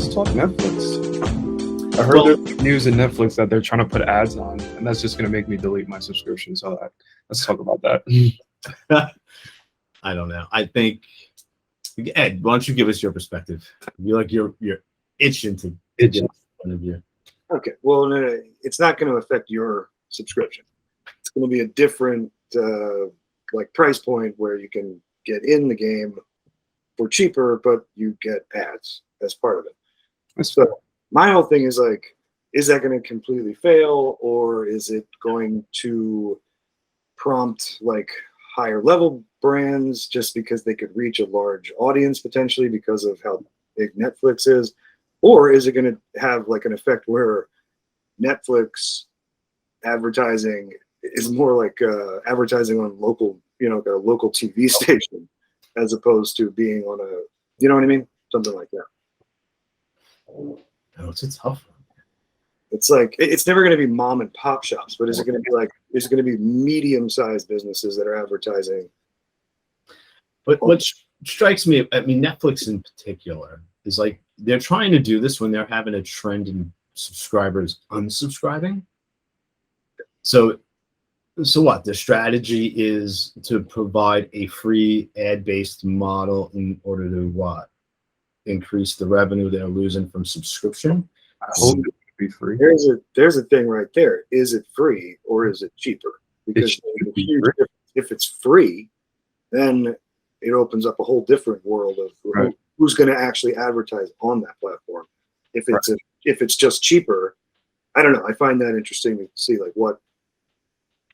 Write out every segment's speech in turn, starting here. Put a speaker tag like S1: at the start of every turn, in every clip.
S1: let's talk Netflix. I heard there's news in Netflix that they're trying to put ads on, and that's just going to make me delete my subscription. So let's talk about that.
S2: I don't know. I think, Ed, why don't you give us your perspective? You're itching to get in front of you.
S3: Okay. Well, no, it's not going to affect your subscription. It's going to be a different price point where you can get in the game for cheaper, but you get ads as part of it. So my whole thing is like, is that going to completely fail, or is it going to prompt like higher level brands just because they could reach a large audience potentially because of how big Netflix is? Or is it going to have like an effect where Netflix advertising is more like advertising on local, a local TV station as opposed to being on a, you know what I mean? Something like that.
S2: Oh, it's a tough one.
S3: It's like, it's never going to be mom and pop shops, but is it going to be medium-sized businesses that are advertising?
S2: But what strikes me, I mean, Netflix in particular is like, they're trying to do this when they're having a trend in subscribers unsubscribing. So what? The strategy is to provide a free ad-based model in order to what? Increase the revenue they're losing from subscription.
S1: I hope it would be free.
S3: There's a thing right there. Is it free or is it cheaper? Because if it's free, then it opens up a whole different world of who's going to actually advertise on that platform. If it's just cheaper, I don't know. I find that interesting to see like what.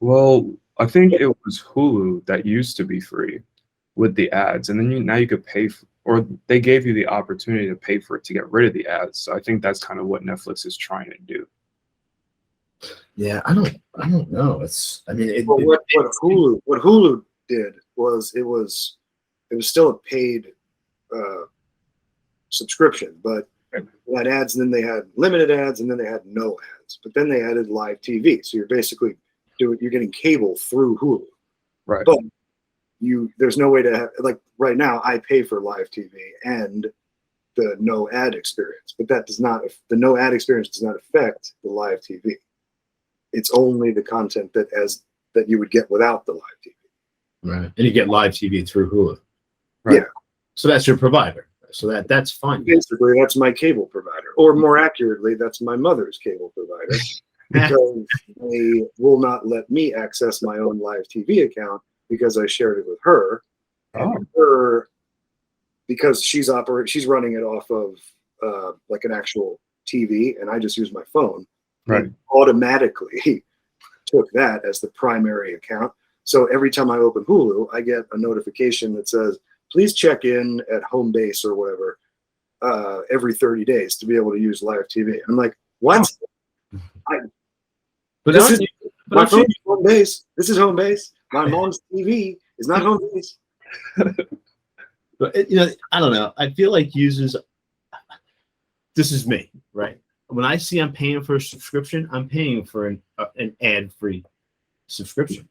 S1: Well, I think it was Hulu that used to be free with the ads, and then now you could pay or they gave you the opportunity to pay for it to get rid of the ads. So I think that's kind of what Netflix is trying to do.
S2: Yeah, I don't know.
S3: What Hulu did was it was still a paid subscription, but they had ads, and then they had limited ads, and then they had no ads. But then they added live TV, so you're getting cable through Hulu,
S1: right?
S3: But there's no way to have, like right now I pay for live TV and the no ad experience, but the no ad experience does not affect the live TV. It's only the content that you would get without the live TV.
S2: Right, and you get live TV through Hulu.
S3: Right. Yeah.
S2: So that's your provider. So that's fine.
S3: Basically, that's my cable provider, or more accurately, that's my mother's cable provider, because they will not let me access my own live TV account because I shared it with her. And her, because she's running it off of like an actual TV, and I just use my phone.
S1: Right.
S3: Automatically took that as the primary account. So every time I open Hulu, I get a notification that says, please check in at home base or whatever every 30 days to be able to use live TV. And I'm like, what? This is home base. This is home base. My mom's TV is not home base.
S2: But I don't know. I feel like users. This is me, right? When I see I'm paying for a subscription, I'm paying for an ad-free subscription,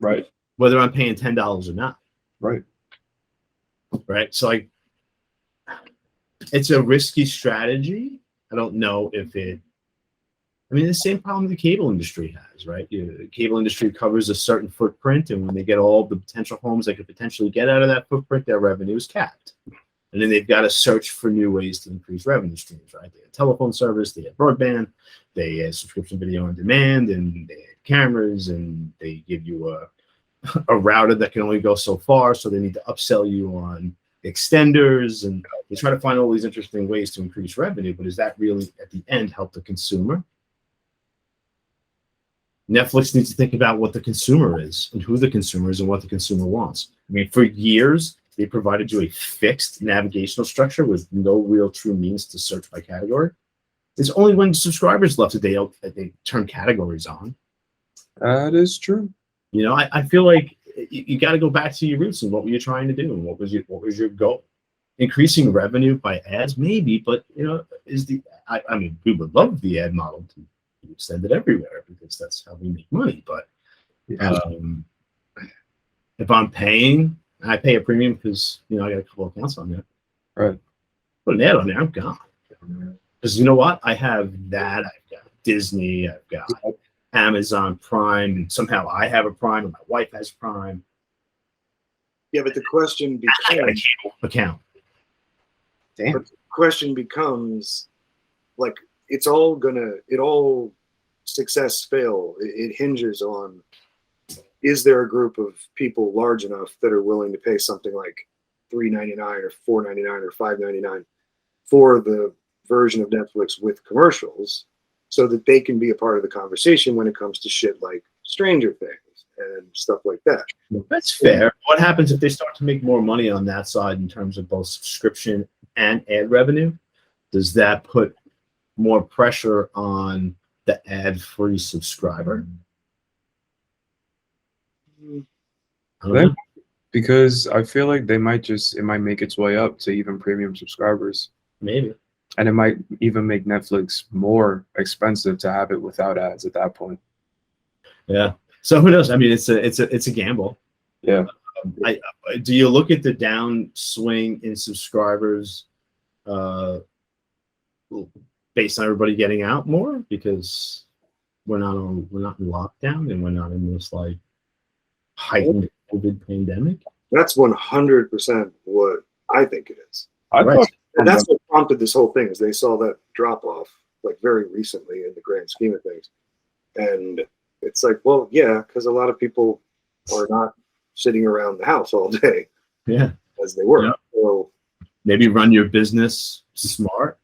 S1: right?
S2: Whether I'm paying $10 or not,
S1: right?
S2: So it's a risky strategy. I don't know if it. I mean, the same problem the cable industry has, right? The cable industry covers a certain footprint, and when they get all the potential homes they could potentially get out of that footprint, their revenue is capped. And then they've got to search for new ways to increase revenue streams, right? They have telephone service, they have broadband, they have subscription video on demand, and they have cameras, and they give you a router that can only go so far, so they need to upsell you on extenders, and they try to find all these interesting ways to increase revenue, but does that really, at the end, help the consumer? Netflix needs to think about what the consumer is, and who the consumer is, and what the consumer wants. I mean, for years, they provided you a fixed navigational structure with no real true means to search by category. It's only when subscribers left that they turn categories on.
S1: That is true.
S2: I feel like you got to go back to your roots and what were you trying to do, and what was your goal? Increasing revenue by ads, maybe, but I mean, we would love the ad model to be extended everywhere because that's how we make money. But if I'm paying. I pay a premium because I got a couple of accounts on there.
S1: Right.
S2: Put an ad on there, I'm gone. Because you know what? I have that. I've got Disney. I've got Amazon Prime. And somehow I have a Prime and my wife has Prime.
S3: Yeah, but the question
S2: I got a
S3: becomes,
S2: cable account.
S3: but the question becomes, like, it all success fail. It hinges on, is there a group of people large enough that are willing to pay something like $3.99 or $4.99 or $5.99 for the version of Netflix with commercials, so that they can be a part of the conversation when it comes to shit like Stranger Things and stuff like that.
S2: That's fair. What happens if they start to make more money on that side in terms of both subscription and ad revenue? Does that put more pressure on the ad-free subscriber? I don't know.
S1: Because I feel like it might make its way up to even premium subscribers.
S2: Maybe.
S1: And it might even make Netflix more expensive to have it without ads at that point.
S2: Yeah. So who knows? I mean, it's a gamble.
S1: Yeah.
S2: Do you look at the downswing in subscribers based on everybody getting out more because we're not in lockdown and we're not in this like heightened COVID pandemic?
S3: That's 100% what I think it is.
S2: Right.
S1: thought
S3: And that's what prompted this whole thing, is they saw that drop off like very recently in the grand scheme of things. And it's like, well, yeah, because a lot of people are not sitting around the house all day
S2: Yeah.
S3: as they were.
S2: Yeah.
S3: So
S2: Maybe run your business smart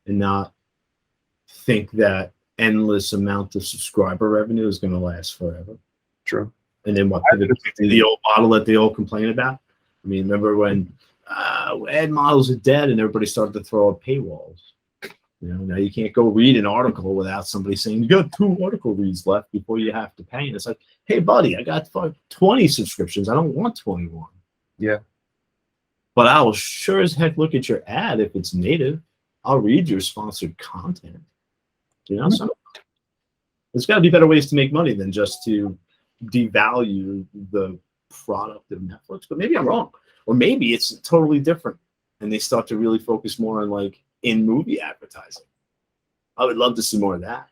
S2: and not think that endless amount of subscriber revenue is going to last forever.
S1: True.
S2: And then what? The old model that they all complain about. I mean, remember when ad models are dead and everybody started to throw up paywalls? You know, now you can't go read an article without somebody saying you got 2 article reads left before you have to pay. And it's like, hey, buddy, I got 20 subscriptions. I don't want 21.
S1: Yeah.
S2: But I'll sure as heck look at your ad if it's native. I'll read your sponsored content. You know, so there's got to be better ways to make money than just to devalue the product of Netflix. But maybe I'm wrong, or maybe it's totally different, and they start to really focus more on like in-movie advertising. I would love to see more of that.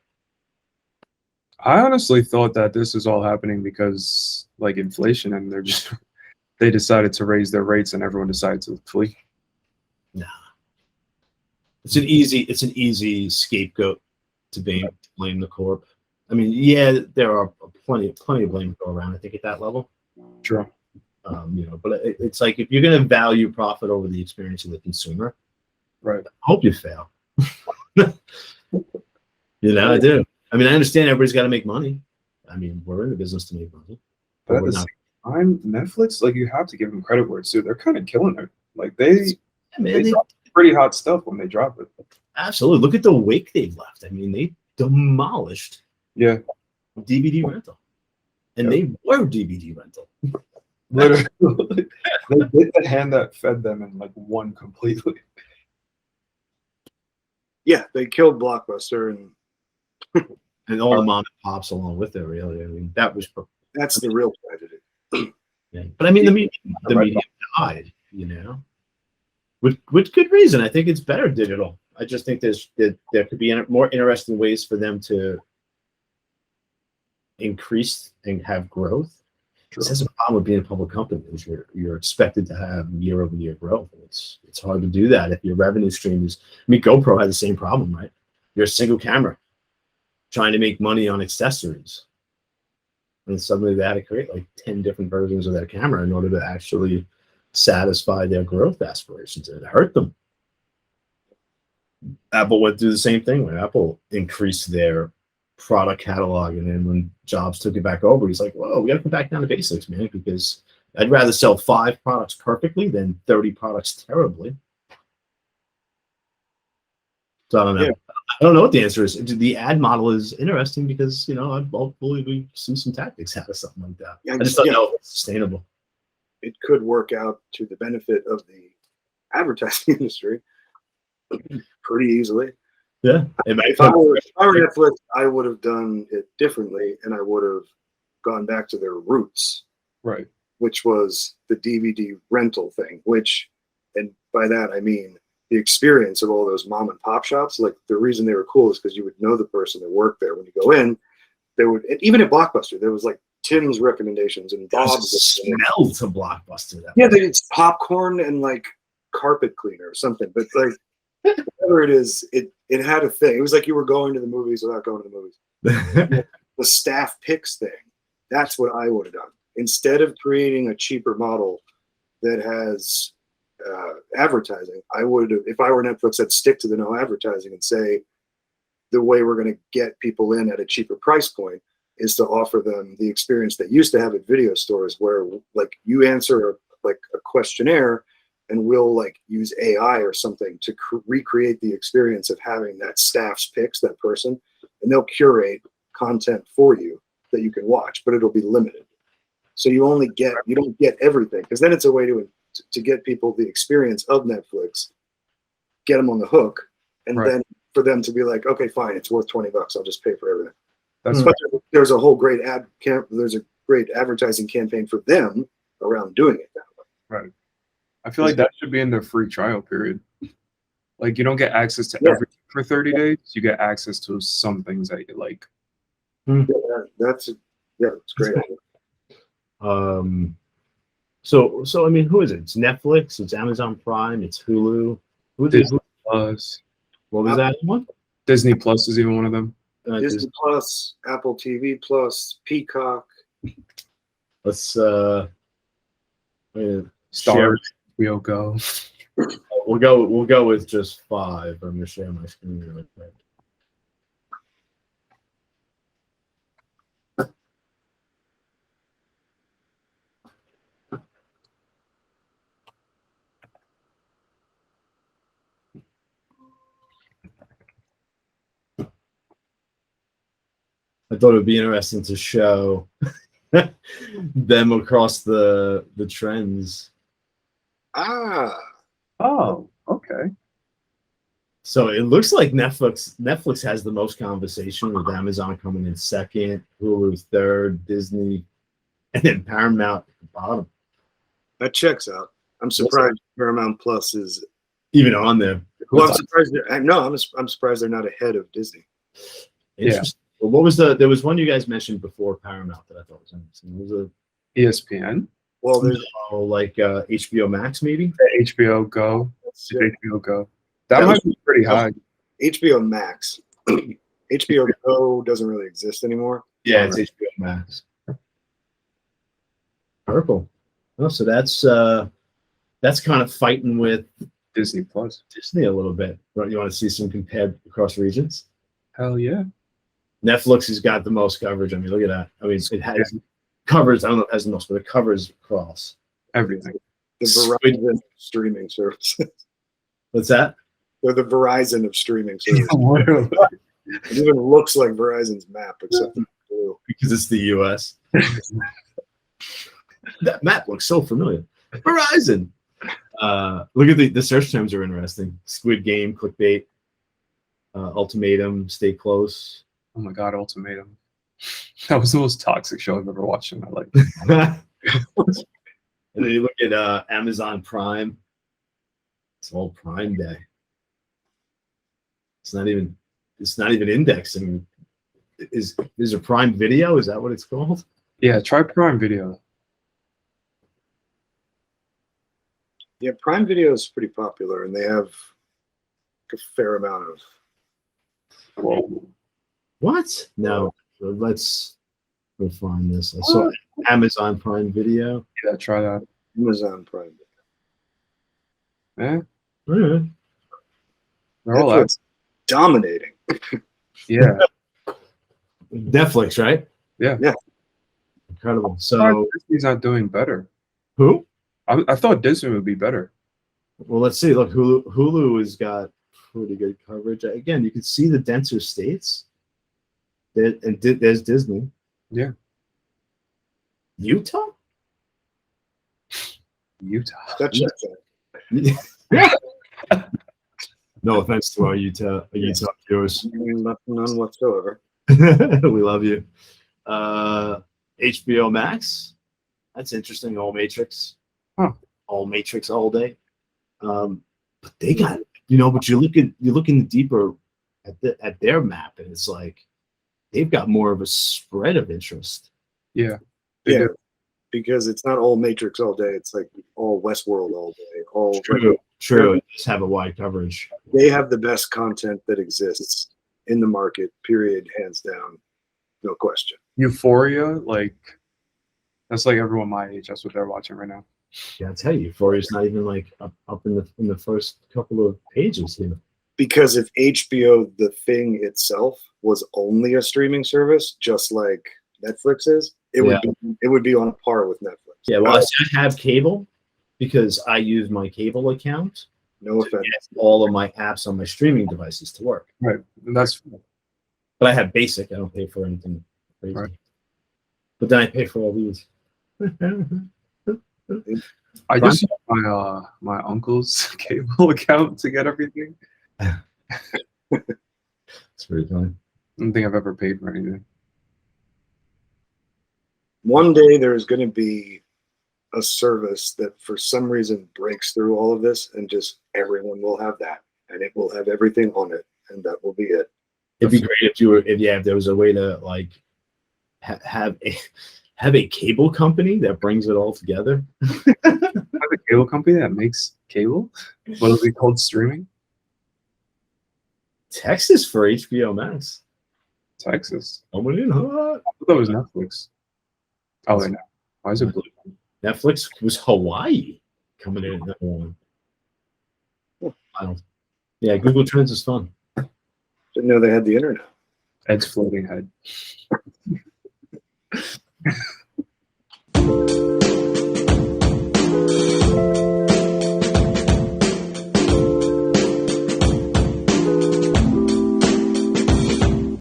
S1: I honestly thought that this is all happening because like inflation, and they decided to raise their rates and everyone decided to flee.
S2: Nah, it's an easy scapegoat to blame the corp. I mean, yeah, there are plenty of blame to go around. I think at that level.
S1: True.
S2: You know, but it's like if you're going to value profit over the experience of the consumer,
S1: Right.
S2: I hope you fail. You know, I do. I mean, I understand everybody's got to make money. I mean, we're in the business to make money.
S1: But at
S2: we're
S1: the
S2: not.
S1: same time, Netflix, like you have to give them credit where it's due. They're kind of killing it. Like they drop pretty hot stuff when they drop it.
S2: Absolutely. Look at the wake they've left. I mean, they demolished
S1: Yeah.
S2: DVD rental. And they were DVD rental.
S1: Literally. They bit the hand that fed them and like won completely.
S3: yeah, they killed Blockbuster,
S2: And all the mom and pops along with it, really. I mean, that was.
S3: that's the real tragedy.
S2: Yeah. But I mean, the medium died, you know, with good reason. I think it's better digital. I just think there could be more interesting ways for them to increase and have growth. This is a problem with being a public company is you're expected to have year-over-year growth. It's hard to do that if your revenue stream is. I mean, GoPro had the same problem, right? You're a single camera trying to make money on accessories, and suddenly they had to create like 10 different versions of that camera in order to actually satisfy their growth aspirations. It hurt them. Apple would do the same thing when Apple increased their product catalog, and then when Jobs took it back over, he's like, whoa, we got to come back down to basics, man, because I'd rather sell 5 products perfectly than 30 products terribly. So I don't know.
S3: Yeah.
S2: I don't know what the answer is. The ad model is interesting because, you know, hopefully we see some tactics out of something like that.
S3: Yeah,
S2: I just don't know if it's sustainable.
S3: It could work out to the benefit of the advertising industry pretty easily.
S2: Yeah. It might
S3: If I were Netflix, I would have done it differently, and I would have gone back to their roots,
S1: Right.
S3: which was the DVD rental thing, which, and by that I mean the experience of all those mom and pop shops. Like the reason they were cool is because you would know the person that worked there. When you go in, there would, and even at Blockbuster, there was like Tim's recommendations and
S2: There's a
S3: Bob's.
S2: smell to Blockbuster. That
S3: Yeah, it's popcorn and like carpet cleaner or something. But like whatever it is, it had a thing. It was like you were going to the movies without going to the movies. The staff picks thing. That's what I would have done. Instead of creating a cheaper model that has advertising, I would, if I were Netflix, I'd stick to the no advertising and say the way we're going to get people in at a cheaper price point is to offer them the experience that used to have at video stores, where like you answer like a questionnaire and we'll like use AI or something to recreate the experience of having that staff's picks, that person, and they'll curate content for you that you can watch, but it'll be limited. So you don't get everything, because then it's a way to get people the experience of Netflix, get them on the hook, and
S1: Right.
S3: then for them to be like, okay, fine, it's worth $20. I'll just pay for everything.
S1: That's
S3: But there's a whole great there's a great advertising campaign for them around doing it that way.
S1: right. I feel like that should be in their free trial period. Like you don't get access to
S3: Yeah.
S1: everything for 30 days. You get access to some things that you like.
S3: Yeah, it's great.
S2: So I mean, who is it? It's Netflix, it's Amazon Prime, it's Hulu.
S1: Disney Plus.
S2: What was that one?
S1: Disney Plus is even one of them.
S3: Disney Plus, Apple TV Plus, Peacock.
S2: Let's
S1: Stars, HBO Go.
S2: We'll go with just 5. I'm gonna share my screen really quick. I thought it would be interesting to show them across the trends.
S1: Oh, okay.
S2: So it looks like Netflix has the most conversation, with Amazon coming in second, Hulu third, Disney, and then Paramount at the bottom.
S3: That checks out. I'm surprised Paramount Plus is
S2: Even on there.
S3: Well, I'm surprised. I'm surprised they're not ahead of Disney.
S2: Interesting. Well, what was there was one you guys mentioned before Paramount that I thought was interesting. Was it
S1: ESPN,
S3: Well, there's
S2: like HBO Max maybe?
S1: HBO Go, HBO Go. That might be pretty high.
S3: HBO Max. HBO Go doesn't really exist anymore.
S2: Yeah, it's HBO Max. Purple. Oh, so that's kind of fighting with
S1: Disney Plus.
S2: Disney a little bit. You want to see some compared across regions?
S1: Hell yeah.
S2: Netflix has got the most coverage. I mean, look at that. I mean, it has covers. I don't know if it has the most, but it covers across
S1: Everything.
S3: The Verizon streaming services.
S2: What's that?
S3: They're the Verizon of streaming services.
S1: Literally.
S3: It even looks like Verizon's map, except for blue.
S2: Because it's the U.S. That map looks so familiar. Verizon. Look at the search terms are interesting. Squid Game, clickbait, ultimatum, stay close.
S1: Oh my God, Ultimatum. That was the most toxic show I've ever watched in my life.
S2: And then you look at Amazon Prime. It's all Prime Day. It's not even indexing. Is a Prime Video? Is that what it's called?
S1: Yeah, try Prime Video.
S3: Yeah, Prime Video is pretty popular, and they have a fair amount of.
S1: Whoa.
S2: What? No. So let's go find this. I saw Amazon Prime Video.
S1: Yeah, try that.
S3: Amazon Prime Video.
S1: Yeah,
S2: All right.
S1: they're all out.
S3: Netflix dominating.
S1: Yeah.
S2: Netflix, right?
S1: Yeah.
S3: Yeah.
S2: Incredible. So
S1: Disney's not doing better.
S2: who?
S1: I thought Disney would be better.
S2: Well, let's see. Look, Hulu has got pretty good coverage. Again, you can see the denser states. There's Disney.
S1: Yeah.
S2: Utah?
S1: Utah.
S3: That checks out.
S2: No offense to our Utah viewers.
S3: None whatsoever.
S2: We love you. HBO Max. That's interesting. All Matrix.
S1: Huh.
S2: All Matrix all day. But they got But you're looking deeper at their map, and it's like they've got more of a spread of interest.
S1: Yeah. They
S3: Yeah,
S1: do.
S3: because it's not all Matrix all day. It's like all Westworld all day. All
S2: True. Just have a wide coverage.
S3: they have the best content that exists in the market. Period. Hands down, no question.
S1: Euphoria, like that's like everyone my age. That's what they're watching right now.
S2: Yeah, I tell you, Euphoria's not even like up in the first couple of pages here.
S3: Because if HBO, the thing itself, was only a streaming service, just like Netflix is, it would be on par with Netflix.
S2: Yeah, well, I have cable because I use my cable account
S3: No
S2: to
S3: offense.
S2: get all of my apps on my streaming devices to work.
S1: Right. And that's
S2: But I have basic. I don't pay for anything crazy.
S1: Right.
S2: But then I pay for all these.
S1: I just use my uncle's cable account to get everything.
S2: It's pretty fun.
S1: I don't think I've ever paid for anything.
S3: One day there's going to be a service that for some reason breaks through all of this, and just everyone will have that, and it will have everything on it, and that will be it.
S2: It'd be great if there was a way to like have a cable company that brings it all together.
S1: I have a cable company that makes cable. What is it called? Streaming?
S2: Texas for HBO Max.
S1: Texas.
S2: Coming in hot.
S1: I thought it was Netflix. Oh, wait, no. Why is it blue?
S2: Netflix was Hawaii coming in at number one. Wow. Yeah, Google Trends is fun.
S3: Didn't know they had the internet.
S1: Ed's floating head.